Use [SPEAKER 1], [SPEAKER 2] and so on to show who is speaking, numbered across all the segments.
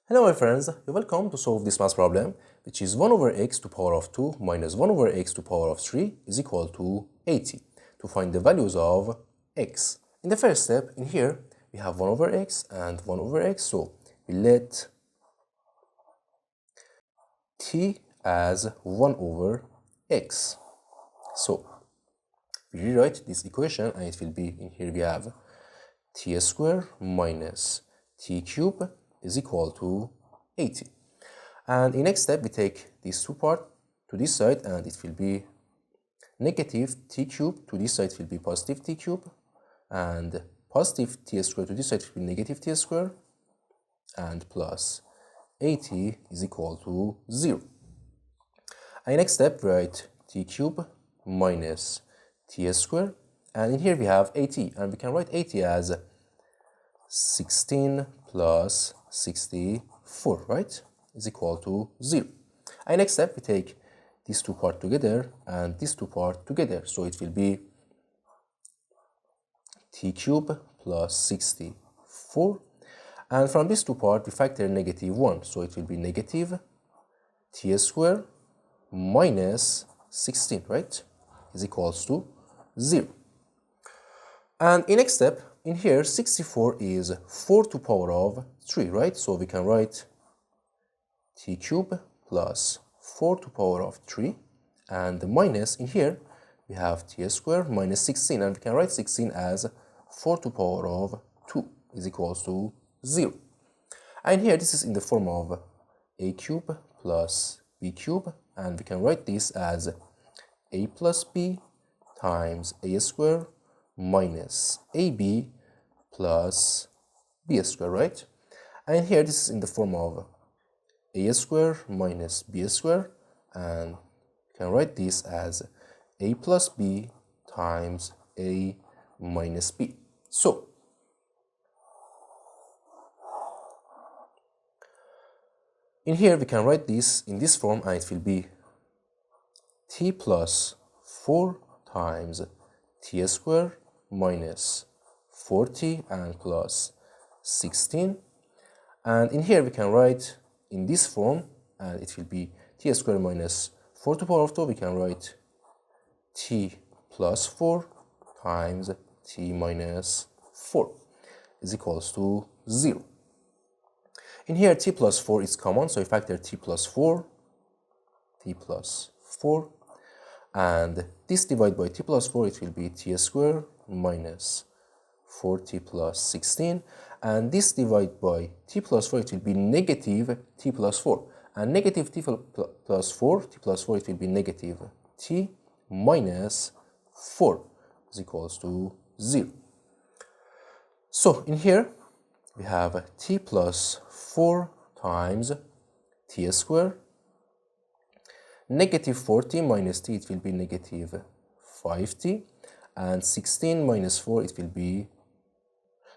[SPEAKER 1] Hello my friends, you're welcome to solve this math problem, which is 1 over x to power of 2 minus 1 over x to power of 3 is equal to 80, to find the values of x. In the first step, in here, we have 1 over x and 1 over x, so we let t as 1 over x. So, we rewrite this equation and it will be, in here we have t squared minus t cubed is equal to 80. And in next step, we take these two parts to this side and it will be negative t cubed, to this side it will be positive t cubed, and positive t squared to this side will be negative t squared, and plus 80 is equal to 0. And next step, write t cubed minus t squared, and in here we have 80, and we can write 80 as 16 plus 64, right, is equal to 0. And next step, we take these two parts together and these two parts together, so it will be t cubed plus 64, and from these two parts we factor negative 1, so it will be negative t squared minus 16, right, is equals to 0. And in next step, in here 64 is 4 to power of 3, right, so we can write t cubed plus 4 to power of 3, and the minus in here we have t squared minus 16, and we can write 16 as 4 to power of 2 is equals to 0. And here this is in the form of a cubed plus b cubed, and we can write this as a plus b times a squared minus ab plus b squared, right? And here this is in the form of a squared minus b squared, and we can write this as a plus b times a minus b. So, in here we can write this in this form, and it will be t plus 4 times t squared minus 40 and plus 16, and in here we can write in this form, and it will be t squared minus 4 to power of 2, we can write t plus 4 times t minus 4 is equals to 0. In here t plus 4 is common, so we factor t plus 4, and this divided by t plus 4, it will be t squared minus 40 plus 16, and this divided by t plus 4, it will be negative t plus 4, and negative t plus 4, it will be negative t minus 4 is equals to 0. So in here we have t plus 4 times t squared, negative 40 minus t, it will be negative 5t, and 16 minus 4, it will be,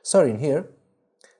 [SPEAKER 1] sorry, in here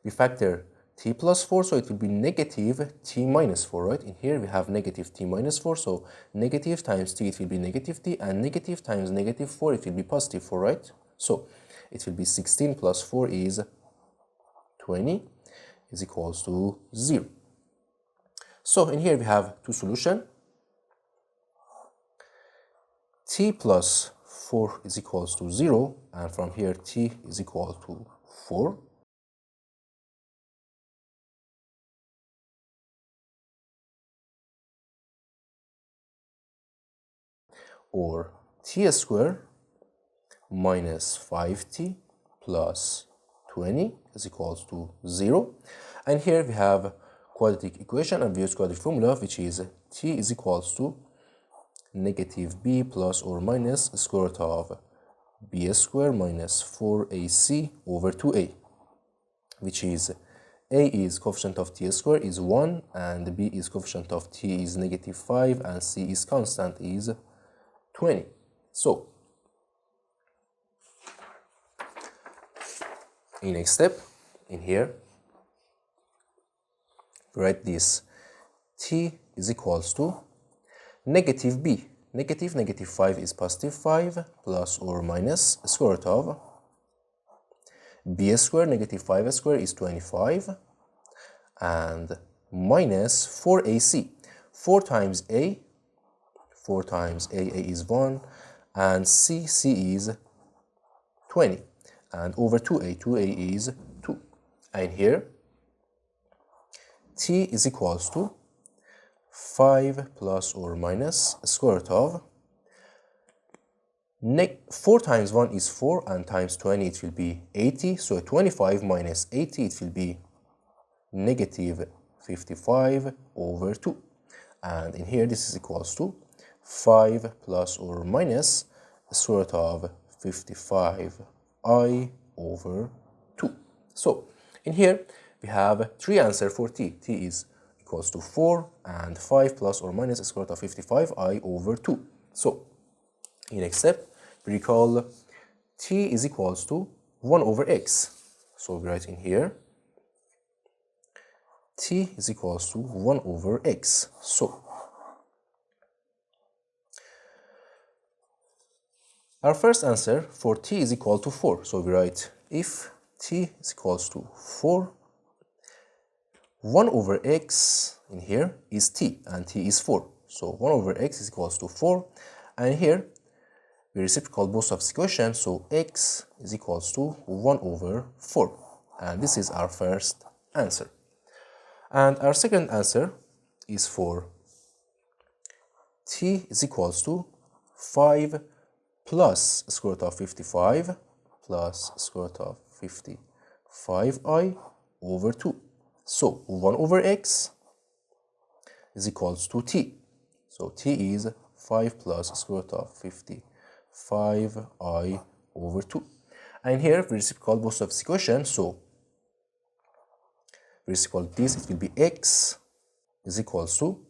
[SPEAKER 1] we factor t plus 4, so it will be negative t minus 4, right? In here we have negative t minus 4, so negative times t, it will be negative t, and negative times negative 4, it will be positive 4, right? So it will be 16 plus 4 is 20 is equals to 0. So in here we have two solutions. T plus 4 is equals to 0, and from here t is equal to 4. Or t squared minus 5t plus 20 is equals to 0. And here we have quadratic equation, and we use quadratic formula, which is t is equals to negative b plus or minus square root of b squared minus 4ac over 2a, which is a is coefficient of t squared is 1, and b is coefficient of t is negative 5, and c is constant is 20. So, in next step, in here, write this t is equals to negative b. Negative 5 is positive 5 plus or minus square root of b squared, negative 5 squared is 25, and minus 4ac. 4 times a, 4 times a is 1, and c is 20, and over 2a is 2. And here, t is equals to 5 plus or minus square root of 4 times 1 is 4, and times 20 it will be 80. So 25 minus 80 it will be negative 55 over 2. And in here this is equals to 5 plus or minus the square root of 55i over 2. So in here we have 3 answers for t. T is equals to 4 and 5 plus or minus the square root of 55i over 2. So in next step we recall t is equals to 1 over x. So we write in here t is equals to 1 over x. So our first answer for t is equal to 4. So we write if t is equals to 4, 1 over x in here is t, and t is 4. So 1 over x is equals to 4, and here we reciprocal both of this equation, so x is equals to 1 over 4. And this is our first answer. And our second answer is for t is equals to 5 plus square root of 55 plus square root of 55i over 2. So 1 over x is equals to t. So t is 5 plus square root of 55i over 2. And here we reciprocal both of this equation, so we reciprocal this, it will be x is equals to,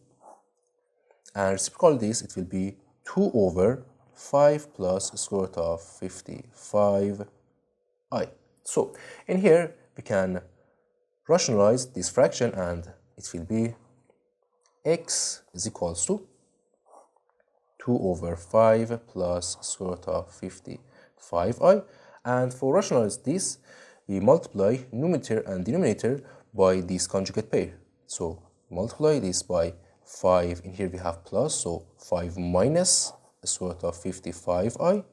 [SPEAKER 1] and reciprocal this, it will be 2 over 5 plus square root of 55i. So in here we can rationalize this fraction, and it will be x is equals to 2 over 5 plus square root of 55i. And for rationalize this, we multiply numerator and denominator by this conjugate pair. So multiply this by 5, in here we have plus, so 5 minus square root of 55i,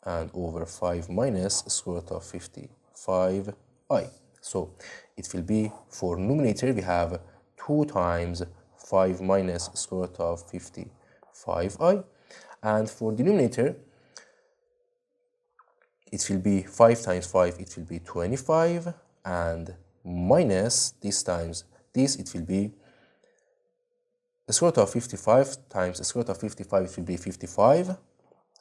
[SPEAKER 1] and over 5 minus square root of 55i. So it will be, for numerator we have 2 times 5 minus square root of 55i, and for denominator it will be 5 times 5, it will be 25, and minus this times this, it will be the square root of 55 times the square root of 55, it will be 55.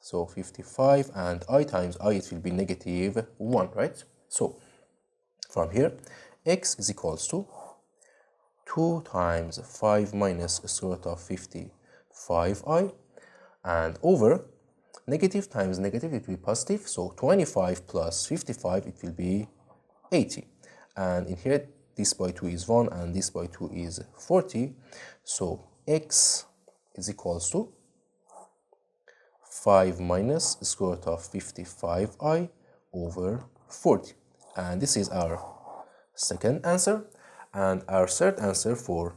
[SPEAKER 1] So 55, and I times I, it will be negative 1, right? So from here, x is equals to 2 times 5 minus the square root of 55i, and over negative times negative, it will be positive. So 25 plus 55, it will be 80. And in here, this by 2 is 1, and this by 2 is 40. So x is equals to 5 minus the square root of 55i over 40. And this is our second answer. And our third answer for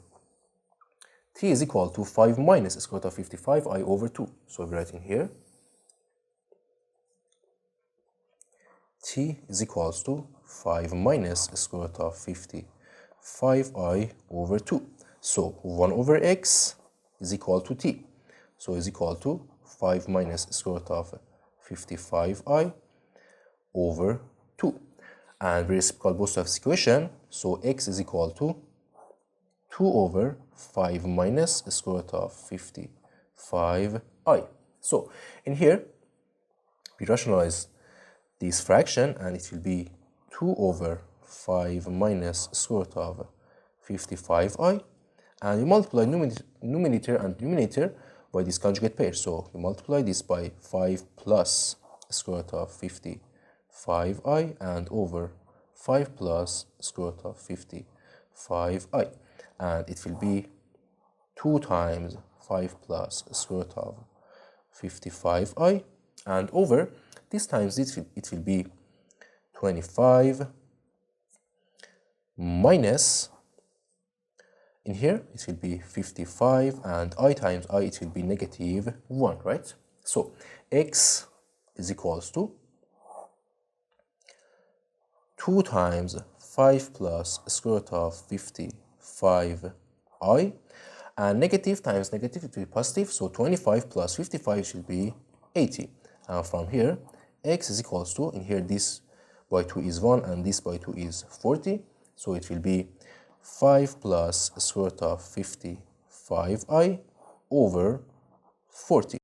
[SPEAKER 1] t is equal to 5 minus the square root of 55i over 2. So we write in here t is equals to 5 minus the square root of 55i over 2. So 1 over x is equal to t. So is equal to 5 minus the square root of 55i over 2. And we reciprocal both of this equation, so x is equal to 2 over 5 minus the square root of 55i. So in here, we rationalize this fraction, and it will be 2 over 5 minus square root of 55i, and we multiply numerator and denominator by this conjugate pair. So we multiply this by 5 plus square root of 55i, and over 5 plus square root of 55i, and it will be 2 times 5 plus square root of 55i, and over this times it will be 25 minus, in here it will be 55, and I times I it will be negative 1, right? So x is equals to 2 times 5 plus square root of 55i, and negative times negative it will be positive, so 25 plus 55 should be 80. And from here x is equals to, in here this by 2 is 1 and this by 2 is 40, so it will be 5 plus square root of 55i over 40.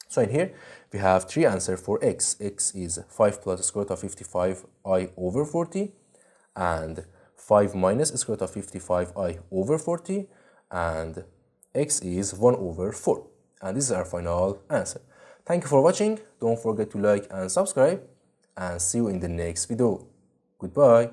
[SPEAKER 1] So in here we have three answers for x. X is 5 plus square root of 55i over 40, and 5 minus square root of 55i over 40, and x is 1 over 4. And this is our final answer. Thank you for watching. Don't forget to like and subscribe, and see you in the next video. Goodbye.